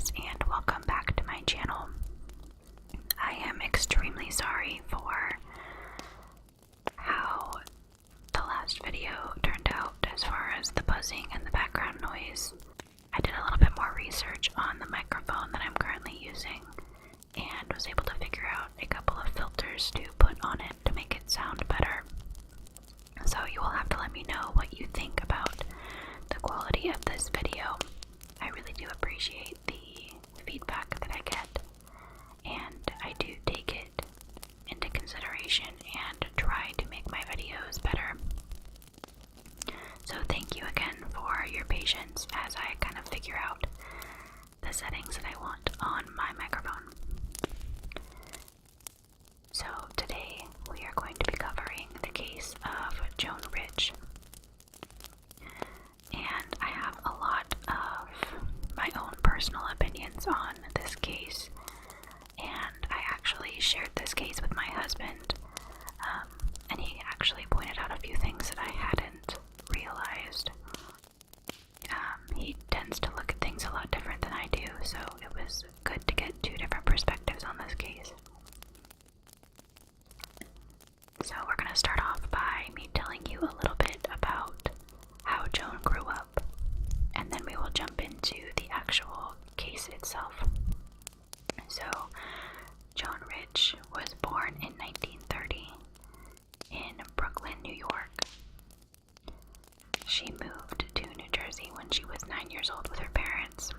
guys, and welcome back to my channel. I am extremely sorry for how the last video turned out as far as the buzzing and the background noise. I did a little bit more research on the microphone that I'm currently using and was able to figure out a couple of filters to put on it to make it sound better. So you will have to let me know what you think about the quality of this video. I really do appreciate the feedback that I get, and I do take it into consideration and try to make my videos better. So thank you again for your patience as I kind of figure out the settings that I want on my microphone. So today we are going to be covering the case of Joan Risch. And I have a lot of my own personal opinions on this case, and I actually shared this case with my husband, and he actually pointed out a few things that I hadn't realized. He tends to look at things a lot different than I do, so it was good to get two different perspectives on this case. So we're going to start off by me telling you a little bit about how Joan grew up, and then we will jump into the actual case itself. So, Joan Risch was born in 1930 in Brooklyn, New York. She moved to New Jersey when she was 9 years old with her parents.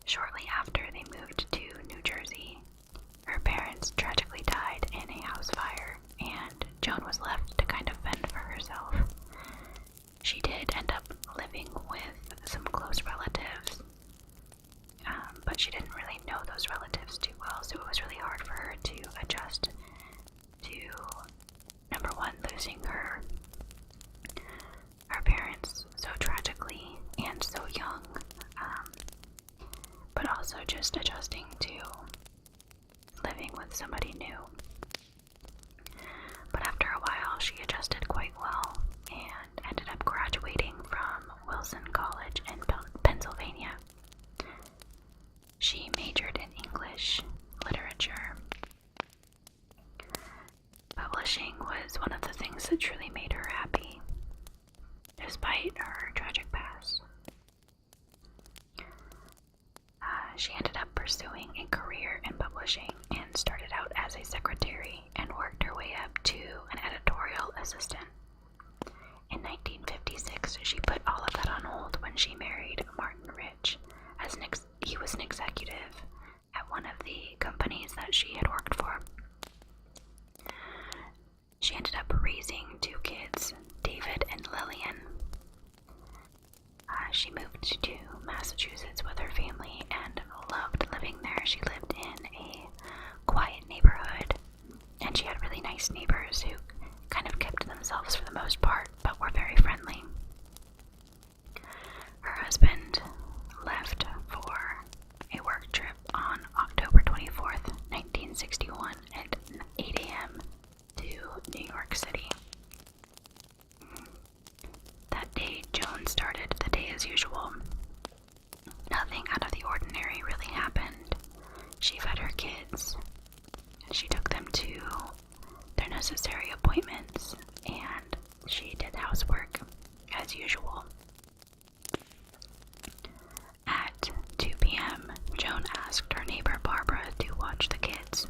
Shortly after they moved to New Jersey, her parents tragically died in a house fire, and Joan was left to kind of fend for herself. She did end up living with some close relatives, but she didn't really know those relatives too well, so it was really hard for her to adjust to, number one, losing her parents so tragically and so young, but also just adjusting to living with somebody new. But after a while, she adjusted quite well and ended up graduating from Wilson College in Pennsylvania. She majored in English literature. Publishing was one of the things that truly made her happy, despite her tragic past. She ended up pursuing a career in publishing and started out as a secretary and worked her way up to an editorial assistant. In 1956, she put all of that on hold when she married Martin Risch, as he was an executive at one of the companies that she had worked for. She ended up raising two kids, David and Lillian. She moved to Massachusetts with her family and loved living there. She lived in a quiet neighborhood, and she had really nice neighbors who kind of kept to themselves for the most part, but were very friendly. Her husband left for a work trip on October 24th, 1961 at 8 a.m. to New York City. That day, Joan started the day as usual. Nothing out of the ordinary really happened. She fed her kids, and she took them to their necessary appointments, and she did housework as usual. At 2 p.m., Joan asked her neighbor Barbara to watch the kids,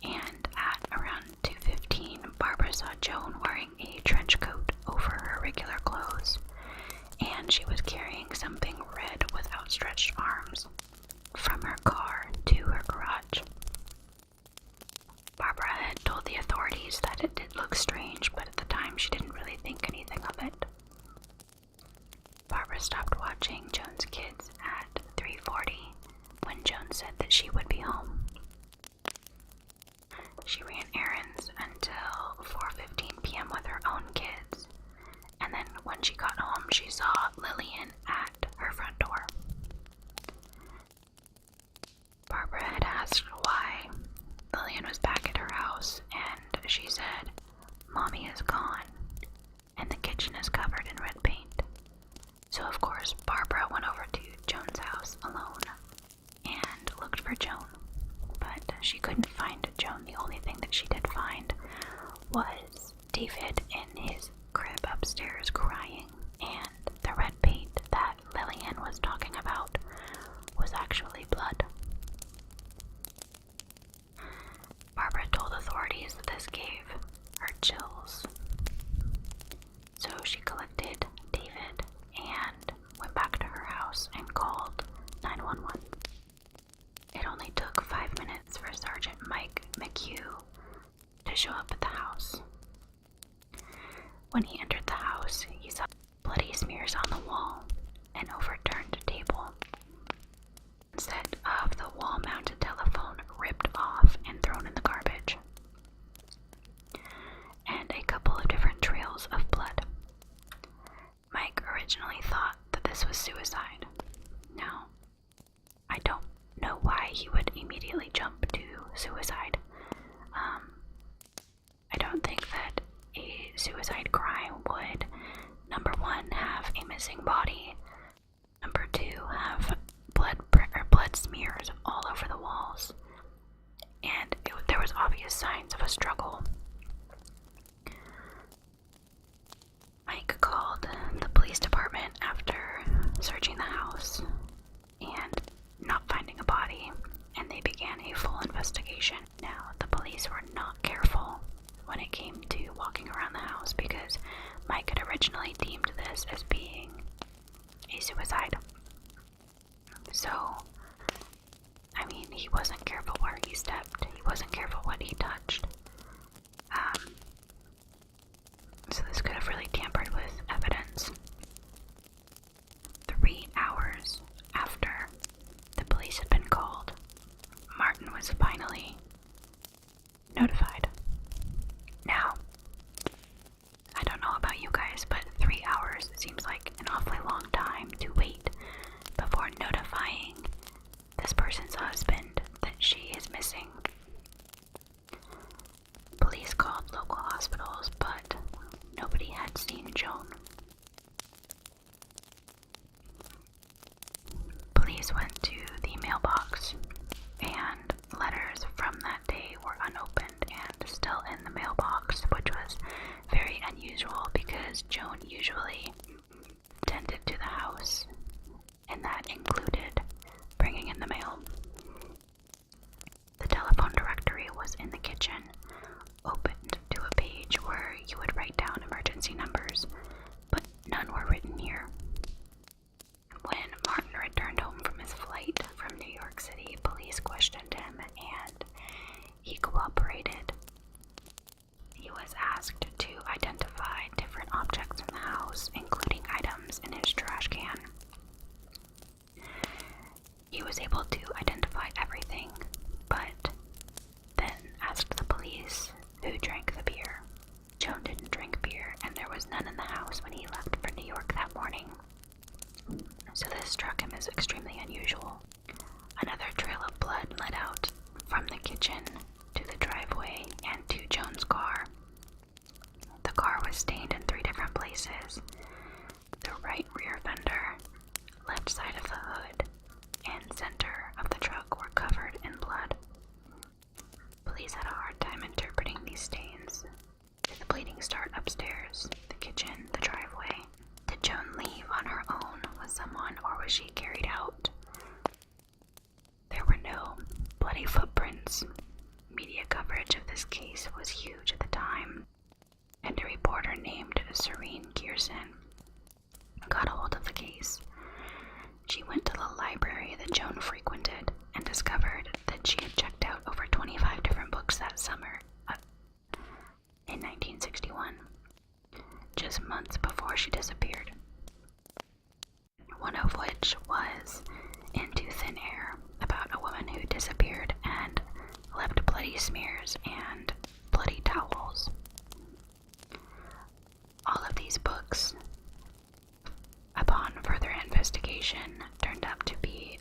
and at around 2:15, Barbara saw Joan wearing a trench coat over her regular clothes, and she was carrying something red with outstretched arms from her car to her garage. Barbara had told the authorities that it did look strange, but at the time she didn't really think anything of it. Barbara stopped watching Joan's kids at 3:40 when Joan said that she would be home. She ran errands until 4:15 p.m. with her own kids, and then when she got home, she saw Lillian at her front door. Barbara had asked why Lillian was back at her house, and she said, "Mommy is gone, and the kitchen is covered in red paint." So of course, Barbara went over to Joan Joan's house alone and looked for Joan, but she couldn't find Joan. The only thing that she did find was David in his crib upstairs crying, and the red paint that Lillian was talking about was actually blood. Barbara told authorities that this gave her chills. So she collected David and went back to her house and called 911. It only took 5 minutes for Sergeant Mike McHugh to show up at the house. When he entered the house, he saw bloody smears on the wall, an overturned table, a set of the wall-mounted telephone ripped off and thrown in the garbage, and a couple of different trails of blood. Mike originally thought that this was suicide. Now, I don't know why he would immediately jump to suicide. I don't think that a suicide crime would, number one, have a missing body, number two, have blood smears all over the walls, and there was obvious signs of a struggle. Mike called the police department after searching the house and not finding a body, and they began a full investigation. Now, the police were not careful when it came to walking around the house because Mike had originally deemed this as being a suicide. So, I mean, he wasn't careful where he stepped. He wasn't careful what he touched. So this could have really tampered with evidence. 3 hours after the police had been called, Martin was finally notified. Now, I don't know about you guys, but 3 hours seems like an awfully long time to wait before notifying this person's husband that she is missing. Police called local hospitals, but nobody had seen Joan. Police went to the mailbox, and letters from that day were unopened and still in the mailbox, which was very unusual because Joan usually tended to the house, and that included bringing in the mail. The telephone directory was in the kitchen, opened to a page where you would write down emergency numbers, but none were written here. When Martin returned home from his flight from New York City, police questioned him and he cooperated. He was asked to identify different objects in the house, including items in his trash can. He was able to identify everything, but then asked the police who drank the beer. Joan didn't drink beer, and there was none in the house when he left for New York that morning. So this struck him as extremely unusual. Another trail of blood led out from the kitchen to the driveway and to Joan's car. The car was stained in 3 different places. The right rear fender, left side of the hood, and center of the truck were covered in blood. Police had a hard time interpreting these stains. Did the bleeding start upstairs, the kitchen, the driveway? Did Joan leave on her own with someone, or was she carried out? There were no bloody footprints. Media coverage of this case was huge at the time, and a reporter named Serene Gearson got a hold of the case. She went to the library that Joan frequented and discovered that she had checked out over 25 different books that summer in 1961, just months before she disappeared. One of which was Into Thin Air, about a woman who disappeared and left bloody smears and bloody towels. All of these books, upon further investigation, turned out to be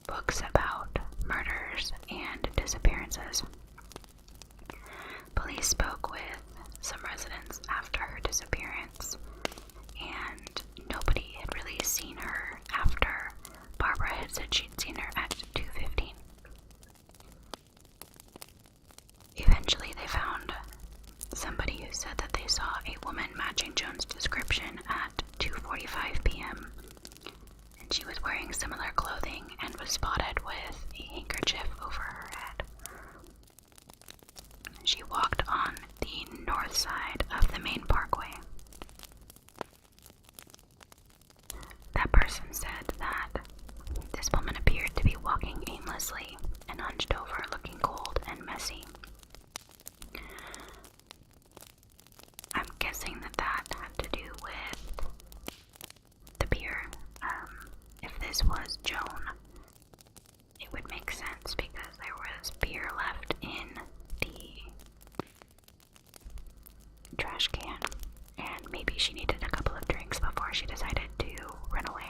books about murders and disappearances. Police spoke with some residents after her disappearance, and nobody had really seen her after Barbara She was wearing similar clothing and was spotted with a handkerchief over her head. She walked on the north side of the main parkway. That person said that this woman appeared to be walking aimlessly and hunched over, looking cold and messy. I'm guessing that had to do with the beer. If this was Joan, it would make sense because there was beer left in the trash can, and maybe she needed a couple of drinks before she decided to run away.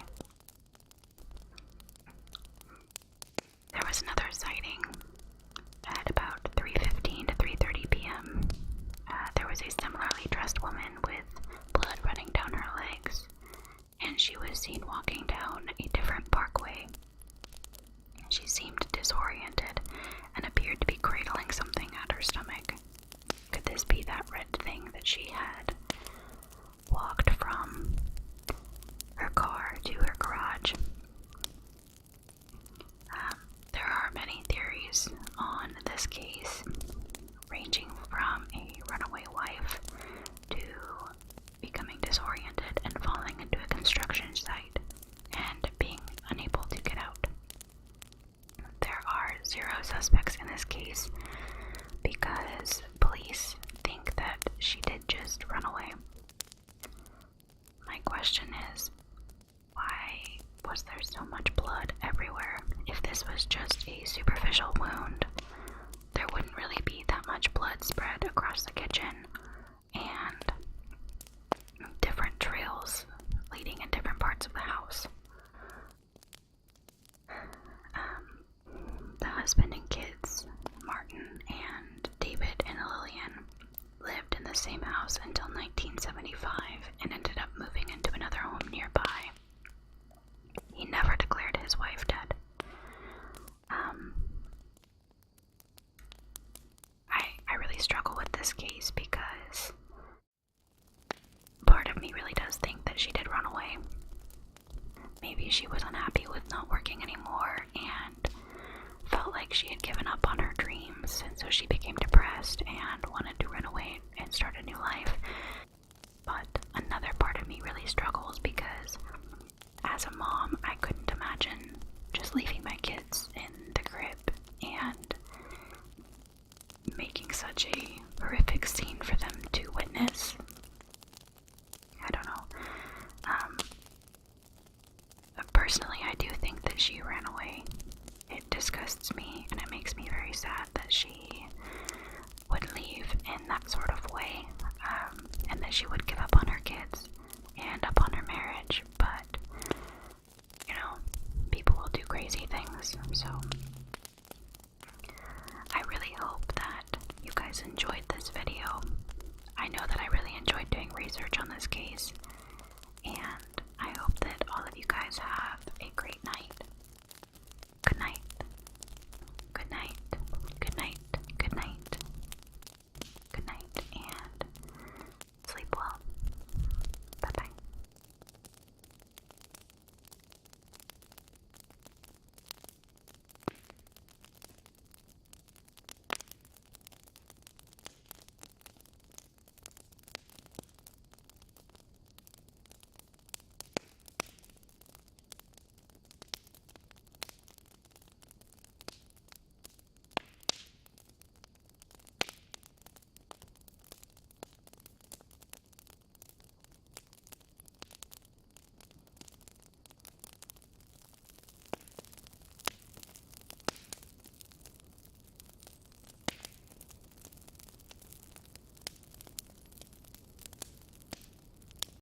There was another sighting at about 3:15 to 3:30 p.m. There was a similarly dressed woman with blood running down her legs, and she was seen walking down a different parkway. She seemed disoriented and appeared to be cradling something at her stomach. Could this be that red thing that she had walked from her car to her garage? There are many theories on this case, ranging from a runaway wife to becoming disoriented and falling into a construction site and being unable to get out. There are 0 suspects in this case because police think that she did just run away. My question is, why was there so much blood everywhere? If this was just a superficial wound, there wouldn't really be that much blood spread across the kitchen and different trails leading in different parts of the house. The husband and kids, Martin and David and Lillian, lived in the same house until 1975 and ended up moving into another home nearby. He never declared his wife dead. I really struggle with this case because part of me really does think that she did run away. Maybe she was unhappy with not working anymore and felt like she had given up on her dreams, and so she became depressed and wanted to run away and start a new life. But another part of me really struggles because as a mom, I couldn't imagine just leaving my kids in the crib and making such a horrific scene for them to witness. I don't know. Personally, I do think that she ran away. It disgusts me and it makes me very sad that she would leave in that sort of way, and that she would give up on her kids and up on her marriage. But